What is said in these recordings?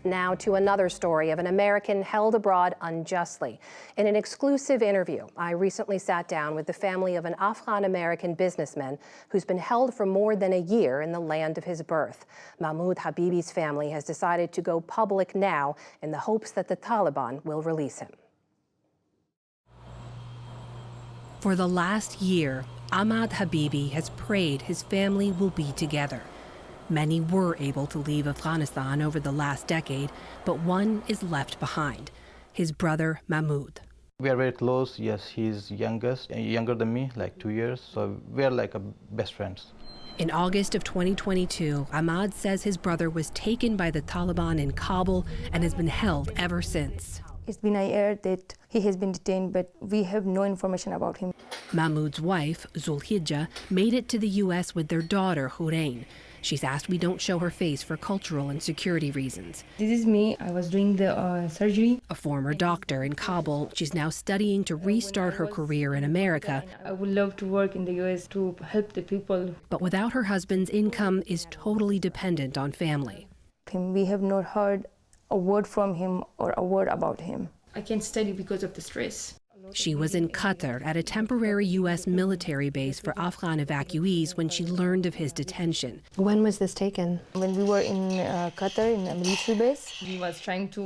Now to another story of an American held abroad unjustly. In an exclusive interview, I recently sat down with the family of an Afghan-American businessman who's been held for more than a year in the land of his birth. Mahmoud Habibi's family has decided to go public now in the hopes that the Taliban will release him. For the last year, Ahmad Habibi has prayed his family will be together. Many were able to leave Afghanistan over the last decade, but one is left behind, his brother Mahmoud. We are very close. Yes, he's younger than me, like 2 years, so we're like best friends. In August of 2022, Ahmad says his brother was taken by the Taliban in Kabul and has been held ever since. It's been a year that he has been detained, but we have no information about him. Mahmoud's wife, Zulhijja, made it to the U.S. with their daughter, Hurain. She's asked we don't show her face for cultural and security reasons. This is me. I was doing the surgery. A former doctor in Kabul, she's now studying to restart her career in America. I would love to work in the U.S. to help the people. But without her husband's income, is totally dependent on family. We have not heard a word from him or a word about him. I can't study because of the stress. She was in Qatar at a temporary U.S. military base for Afghan evacuees when she learned of his detention. When was this taken? When we were in Qatar, in a military base, he was trying to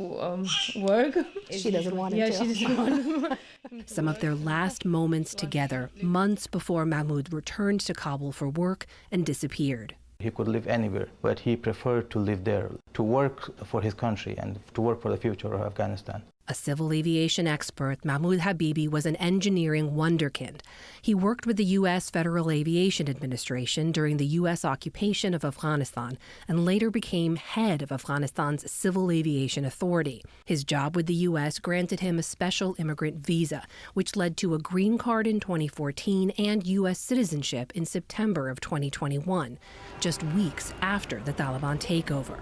work. She doesn't want him to. She doesn't want him. Some of their last moments together, months before Mahmoud returned to Kabul for work and disappeared. He could live anywhere, but he preferred to live there, to work for his country and to work for the future of Afghanistan. A civil aviation expert, Mahmoud Habibi was an engineering wunderkind. He worked with the U.S. Federal Aviation Administration during the U.S. occupation of Afghanistan and later became head of Afghanistan's Civil Aviation Authority. His job with the U.S. granted him a special immigrant visa, which led to a green card in 2014 and U.S. citizenship in September of 2021, just weeks after the Taliban takeover.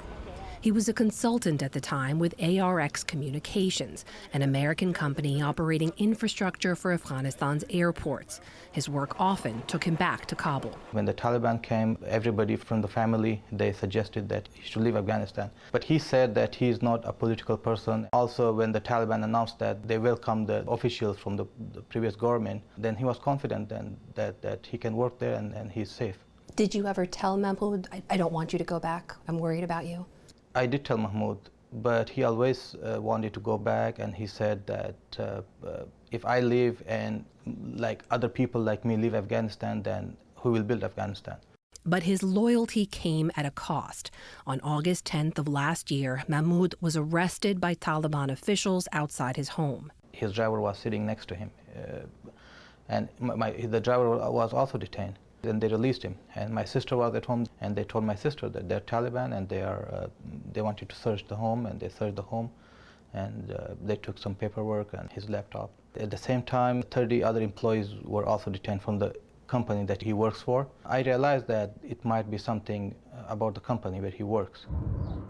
He was a consultant at the time with ARX Communications, an American company operating infrastructure for Afghanistan's airports. His work often took him back to Kabul. When the Taliban came, everybody from the family, they suggested that he should leave Afghanistan. But he said that he is not a political person. Also, when the Taliban announced that they welcomed the officials from the previous government, then he was confident then that he can work there and he's safe. Did you ever tell Mahmoud, I don't want you to go back, I'm worried about you? I did tell Mahmoud, but he always wanted to go back, and he said that if I leave and like other people like me leave Afghanistan, then who will build Afghanistan? But his loyalty came at a cost. On August 10th of last year, Mahmoud was arrested by Taliban officials outside his home. His driver was sitting next to him, and the driver was also detained. Then they released him, and my sister was at home, and they told my sister that they're Taliban and they wanted to search the home, and they searched the home, and they took some paperwork and his laptop. At the same time, 30 other employees were also detained from the company that he works for. I realized that it might be something about the company where he works.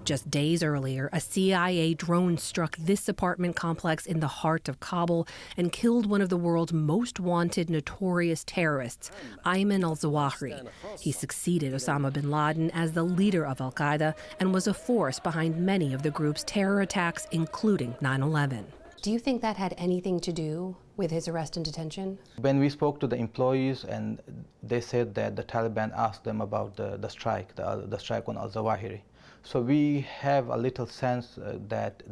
Just days earlier, a CIA drone struck this apartment complex in the heart of Kabul and killed one of the world's most wanted notorious terrorists, Ayman al-Zawahiri. He succeeded Osama bin Laden as the leader of al-Qaeda and was a force behind many of the group's terror attacks, including 9/11. Do you think that had anything to do with his arrest and detention? When we spoke to the employees, and they said that the Taliban asked them about the strike, the strike on al-Zawahiri. So we have a little sense that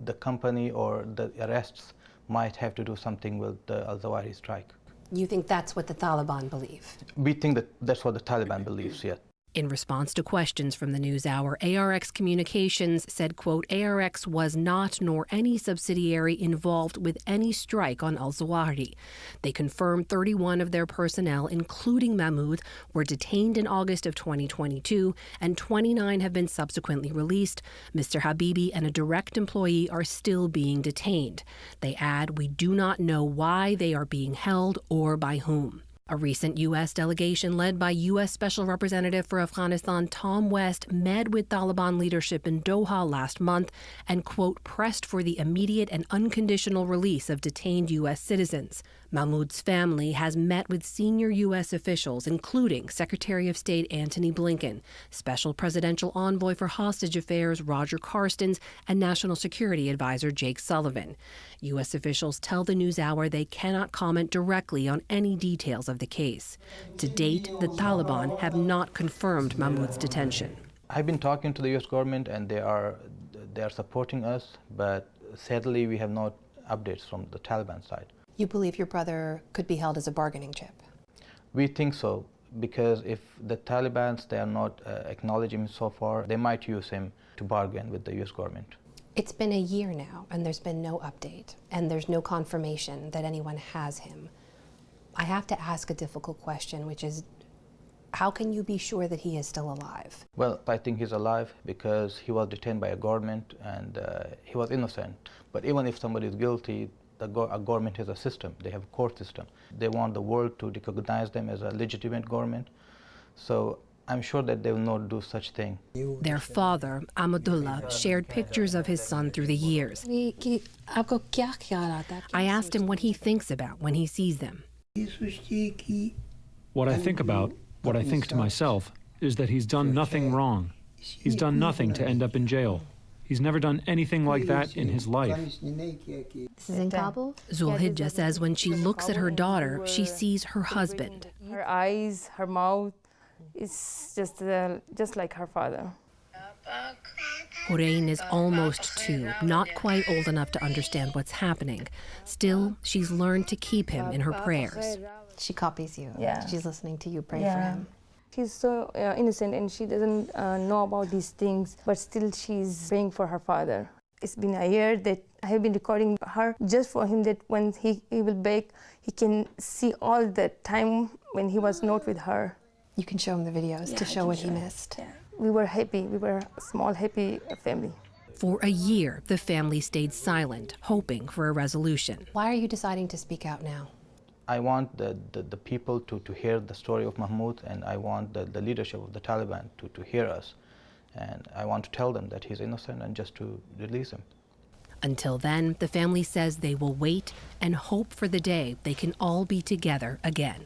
the company or the arrests might have to do something with the al-Zawahiri strike. You think that's what the Taliban believe? We think that that's what the Taliban believes, yes. In response to questions from the NewsHour, ARX Communications said, quote, ARX was not nor any subsidiary involved with any strike on al-Zawahiri. They confirmed 31 of their personnel, including Mahmoud, were detained in August of 2022, and 29 have been subsequently released. Mr. Habibi and a direct employee are still being detained. They add, we do not know why they are being held or by whom. A recent U.S. delegation led by U.S. Special Representative for Afghanistan Tom West met with Taliban leadership in Doha last month and, quote, pressed for the immediate and unconditional release of detained U.S. citizens. Mahmoud's family has met with senior U.S. officials, including Secretary of State Antony Blinken, Special Presidential Envoy for Hostage Affairs Roger Carstens, and National Security Advisor Jake Sullivan. U.S. officials tell the NewsHour they cannot comment directly on any details of the case. To date, the Taliban have not confirmed Mahmoud's detention. I've been talking to the U.S. government, and they are supporting us, but sadly we have no updates from the Taliban side. You believe your brother could be held as a bargaining chip? We think so, because if the Taliban, they are not acknowledging him so far, they might use him to bargain with the U.S. government. It's been a year now, and there's been no update, and there's no confirmation that anyone has him. I have to ask a difficult question, which is, how can you be sure that he is still alive? Well, I think he's alive because he was detained by a government, and he was innocent. But even if somebody is guilty, a government is a system. They have a court system. They want the world to recognize them as a legitimate government. So I'm sure that they will not do such thing. Their father, Ahmadullah, shared pictures of his son through the years. I asked him what he thinks about when he sees them. What I think about, what I think to myself, is that he's done nothing wrong. He's done nothing to end up in jail. He's never done anything like that in his life. This is in Kabul? Zulhijja says when she looks at her daughter, she sees her husband. Her eyes, her mouth, it's just like her father. Horein is almost 2, not quite old enough to understand what's happening. Still, she's learned to keep him in her prayers. She copies you. Yeah. She's listening to you pray for him. She's so innocent, and she doesn't know about these things, but still she's praying for her father. It's been a year that I have been recording her just for him, that when he will bake, he can see all the time when he was not with her. You can show him the videos to show what he missed. Yeah. We were happy. We were a small, happy family. For a year, the family stayed silent, hoping for a resolution. Why are you deciding to speak out now? I want the people to hear the story of Mahmoud, and I want the leadership of the Taliban to hear us. And I want to tell them that he's innocent and just to release him. Until then, the family says they will wait and hope for the day they can all be together again.